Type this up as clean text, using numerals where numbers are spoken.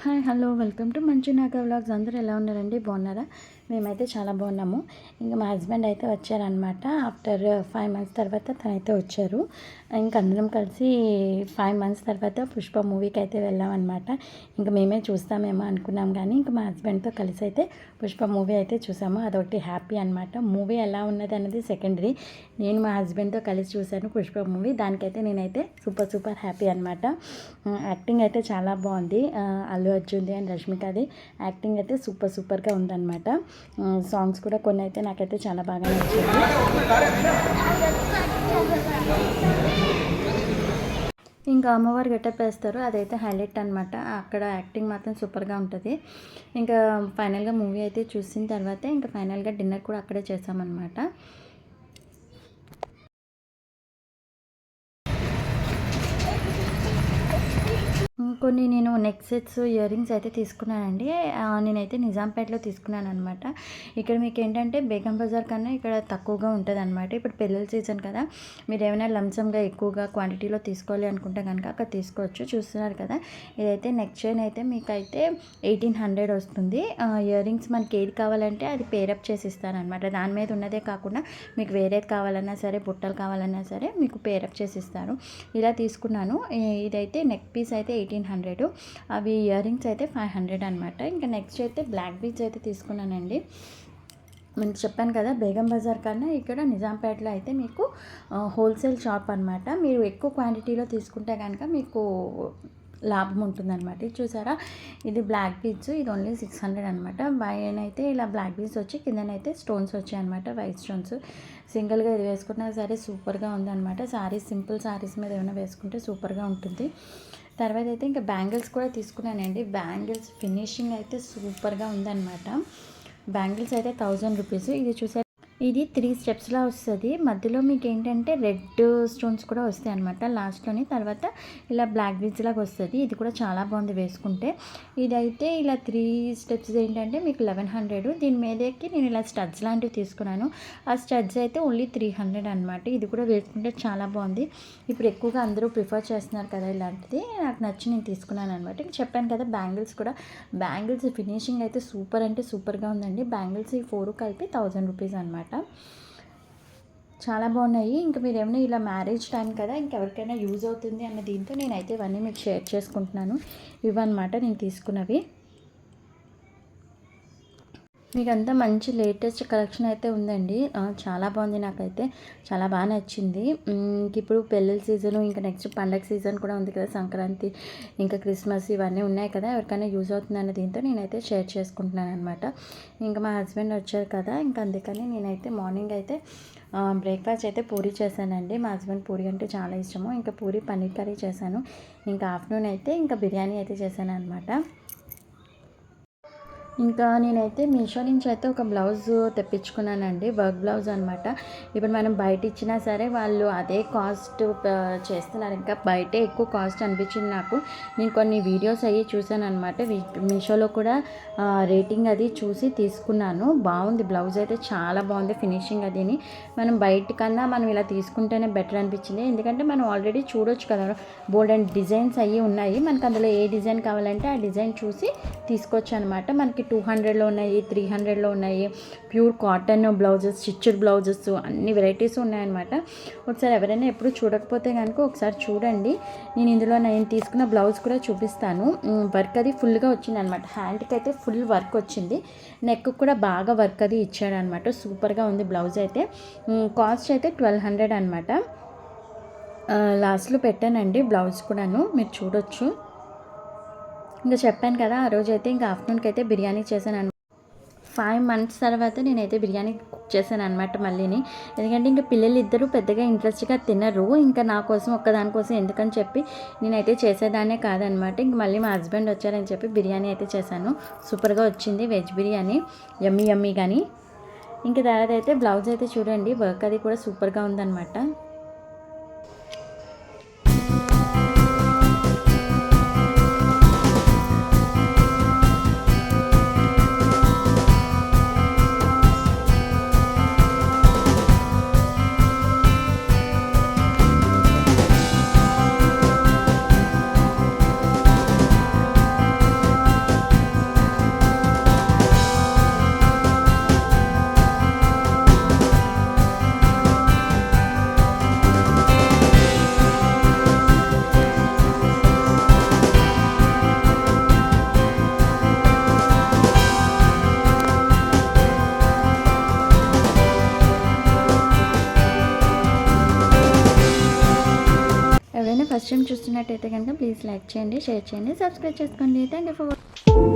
Hi hello welcome to మంచు Naga vlogs. అందరూ ఎలా ఉన్నారండి? బాగున్నారా? మేమైతే చాలా బాగున్నాము. ఇంకా మా హస్బెండ్ అయితే వచ్చారనమాట. ఆఫ్టర్ 5 మంత్స్ తర్వాత తనైతే వచ్చారు. ఇంకా అందరం కలిసి 5 మంత్స్ తర్వాత పుష్ప మూవీకి అయితే వెళ్ళామన్నమాట. ఇంకా మేమే చూస్తామేమో అనుకున్నాం, కానీ ఇంకా మా హస్బెండ్తో కలిసి అయితే పుష్ప మూవీ అయితే చూసాము. అదొకటి హ్యాపీ అనమాట. మూవీ ఎలా ఉన్నది అనేది సెకండరీ. నేను మా హస్బెండ్తో కలిసి చూశాను పుష్ప మూవీ. దానికైతే నేనైతే సూపర్ హ్యాపీ అనమాట. యాక్టింగ్ అయితే చాలా బాగుంది. అల్లు అర్జున్ది అండ్ రష్మికది యాక్టింగ్ అయితే సూపర్గా ఉందన్నమాట. సాంగ్స్ కూడా కొన్ని అయితే నాకైతే చాలా బాగా నచ్చింది. ఇంకా అమ్మవారు గెటప్ వేస్తారు, అదైతే హైలైట్ అనమాట. అక్కడ యాక్టింగ్ మాత్రం సూపర్గా ఉంటుంది. ఇంకా ఫైనల్గా మూవీ అయితే చూసిన తర్వాత ఇంకా ఫైనల్గా డిన్నర్ కూడా అక్కడే చేసామన్నమాట. కొన్ని నేను నెక్ సెట్స్, ఇయర్ రింగ్స్ అయితే తీసుకున్నానండి. నేనైతే నిజాంపేటలో తీసుకున్నాను అనమాట. ఇక్కడ మీకు ఏంటంటే బేగం బజార్ కన్నా ఇక్కడ తక్కువగా ఉంటుంది అనమాట. ఇప్పుడు పెళ్ళిళ్ళ సీజన్ కదా, మీరు ఏమైనా లంసంగా ఎక్కువగా క్వాంటిటీలో తీసుకోవాలి అనుకుంటే కనుక అక్కడ తీసుకోవచ్చు. చూస్తున్నారు కదా, ఇదైతే నెక్ చైన్ అయితే మీకైతే 1800 వస్తుంది. ఇయర్ రింగ్స్ మనకి ఏది కావాలంటే అది పేరప్ చేసి ఇస్తారనమాట. దాని మీద ఉన్నదే కాకుండా మీకు వేరేది కావాలన్నా సరే, బుట్టలు కావాలన్నా సరే మీకు పేరప్ చేసి ఇస్తారు. ఇలా తీసుకున్నాను. ఇదైతే నెక్ పీస్ అయితే 1800, అవి ఇయర్ రింగ్స్ అయితే 500 అనమాట. ఇంకా నెక్స్ట్ అయితే బ్లాక్ బీడ్స్ అయితే తీసుకున్నానండి. మీకు చెప్పాను కదా, బేగం బజార్ కన్నా ఇక్కడ నిజాంపేటలో అయితే మీకు హోల్సేల్ షాప్ అనమాట. మీరు ఎక్కువ క్వాంటిటీలో తీసుకుంటే కనుక మీకు లాభం ఉంటుందన్నమాట. ఇది చూసారా, ఇది బ్లాక్ బీడ్స్, ఇది ఓన్లీ 600 అనమాట. పైన అయితే ఇలా బ్లాక్ బీడ్స్ వచ్చి కిందనైతే స్టోన్స్ వచ్చాయి అనమాట, వైట్ స్టోన్స్. సింగిల్గా ఇది వేసుకున్నా సరే సూపర్గా ఉందన్నమాట. సారీస్, సింపుల్ సారీస్ మీద ఏమైనా వేసుకుంటే సూపర్గా ఉంటుంది. తర్వాత అయితే ఇంకా బ్యాంగిల్స్ కూడా తీసుకున్నానండి. బ్యాంగిల్స్ ఫినిషింగ్ అయితే సూపర్గా ఉందన్నమాట. బ్యాంగిల్స్ అయితే 1000 రూపీస్. ఇది చూసారు, ఇది 3 స్టెప్స్లా వస్తుంది. మధ్యలో మీకు ఏంటంటే రెడ్ స్టోన్స్ కూడా వస్తాయి అనమాట లాస్ట్లోని. తర్వాత ఇలా బ్లాక్ బీడ్స్ లాగా వస్తుంది. ఇది కూడా చాలా బాగుంది వేసుకుంటే. ఇదైతే ఇలా 3 స్టెప్స్ ఏంటంటే మీకు 1100. దీని మీదకి నేను ఇలా స్టడ్స్ లాంటివి తీసుకున్నాను. ఆ స్టడ్స్ అయితే ఓన్లీ 300 అనమాట. ఇది కూడా వేసుకుంటే చాలా బాగుంది. ఇప్పుడు ఎక్కువగా అందరూ ప్రిఫర్ చేస్తున్నారు కదా ఇలాంటిది, నాకు నచ్చి నేను తీసుకున్నాను అనమాట. చెప్పాను కదా, బ్యాంగిల్స్ ఫినిషింగ్ అయితే సూపర్ అంటే సూపర్గా ఉందండి. బ్యాంగిల్స్ ఈ 4 కలిపి 1000 రూపీస్ అనమాట. చాలా బాగున్నాయి. ఇంకా మీరు ఏమైనా ఇలా మ్యారేజ్ టైం కదా, ఇంకెవరికైనా యూజ్ అవుతుంది అన్న దీంతో నేనైతే ఇవన్నీ మీకు షేర్ చేసుకుంటున్నాను. ఇవన్నమాట నేను తీసుకున్నవి. మీకు అంతా మంచి లేటెస్ట్ కలెక్షన్ అయితే ఉందండి. చాలా బాగుంది, నాకైతే చాలా బాగా నచ్చింది. ఇప్పుడు పెళ్ళిళ్ళ సీజను, ఇంకా నెక్స్ట్ పండగ సీజన్ కూడా ఉంది కదా, సంక్రాంతి ఇంకా క్రిస్మస్ ఇవన్నీ ఉన్నాయి కదా, ఎవరికైనా యూజ్ అవుతుంది అన్న దీంతో నేనైతే షేర్ చేసుకుంటున్నాను అనమాట. ఇంకా మా హస్బెండ్ వచ్చారు కదా, ఇంకా అందుకని నేనైతే మార్నింగ్ అయితే బ్రేక్ఫాస్ట్ అయితే పూరి చేశానండి. మా హస్బెండ్ పూరి అంటే చాలా ఇష్టము. ఇంకా పూరి పన్నీర్ కర్రీ చేశాను. ఇంకా ఆఫ్టర్నూన్ అయితే ఇంకా బిర్యానీ అయితే చేశాను అనమాట. ఇంకా నేనైతే మీషో నుంచి అయితే ఒక బ్లౌజ్ తెప్పించుకున్నానండి, వర్క్ బ్లౌజ్ అనమాట. ఇప్పుడు మనం బయట ఇచ్చినా సరే వాళ్ళు అదే కాస్ట్ చేస్తున్నారు. ఇంకా బయటే ఎక్కువ కాస్ట్ అనిపించింది నాకు. నేను కొన్ని వీడియోస్ అయ్యి చూసాను అనమాట. మీషోలో కూడా రేటింగ్ అది చూసి తీసుకున్నాను. బాగుంది, బ్లౌజ్ అయితే చాలా బాగుంది ఫినిషింగ్ అదిని. మనం బయట కన్నా మనం ఇలా తీసుకుంటేనే బెటర్ అనిపించింది. ఎందుకంటే మనం ఆల్రెడీ చూడొచ్చు కదా, బోల్డ్ అండ్ డిజైన్స్ అయ్యి ఉన్నాయి. మనకు అందులో ఏ డిజైన్ కావాలంటే ఆ డిజైన్ చూసి తీసుకోవచ్చు అనమాట. మనకి 200లో ఉన్నాయి, 300లో ఉన్నాయి. Pure cotton blouses, stitched blouses అన్ని వెరైటీస్ ఉన్నాయన్నమాట. ఒకసారి ఎవరైనా ఎప్పుడు చూడకపోతే కనుక ఒకసారి చూడండి. నేను తీసుకున్న బ్లౌజ్ కూడా చూపిస్తాను. వర్క్ అది ఫుల్గా వచ్చింది అనమాట. హ్యాండ్కి అయితే ఫుల్ వర్క్ వచ్చింది, నెక్ కూడా బాగా వర్క్ అది ఇచ్చాడు అనమాట. సూపర్గా ఉంది బ్లౌజ్ అయితే. కాస్ట్ అయితే 1200 అనమాట. లాస్ట్లో పెట్టానండి బ్లౌజ్ కూడాను, మీరు చూడొచ్చు. ఇంకా చెప్పాను కదా, ఆ రోజు అయితే ఇంకా ఆఫ్టర్నూన్కి అయితే బిర్యానీ చేశాను అనమాట. 5 మంత్స్ తర్వాత నేనైతే బిర్యానీ కుక్ చేశాను అనమాట మళ్ళీని. ఎందుకంటే ఇంకా పిల్లలు ఇద్దరు పెద్దగా ఇంట్రెస్ట్గా తినరు. ఇంకా నా కోసం ఒక్కదానికోసం ఎందుకని చెప్పి నేనైతే చేసేదాన్నే కాదనమాట. ఇంక మళ్ళీ మా హస్బెండ్ వచ్చారని చెప్పి బిర్యానీ అయితే చేశాను. సూపర్గా వచ్చింది వెజ్ బిర్యానీ, యమ్మీ కానీ. ఇంకా తర్వాత అయితే బ్లౌజ్ అయితే చూడండి, వర్క్ అది కూడా సూపర్గా ఉందన్నమాట. ఫస్ట్ టైం చూస్తున్నట్టయితే కనుక ప్లీజ్ లైక్ చేయండి, షేర్ చేయండి, సబ్స్క్రైబ్ చేసుకోండి. Thank you for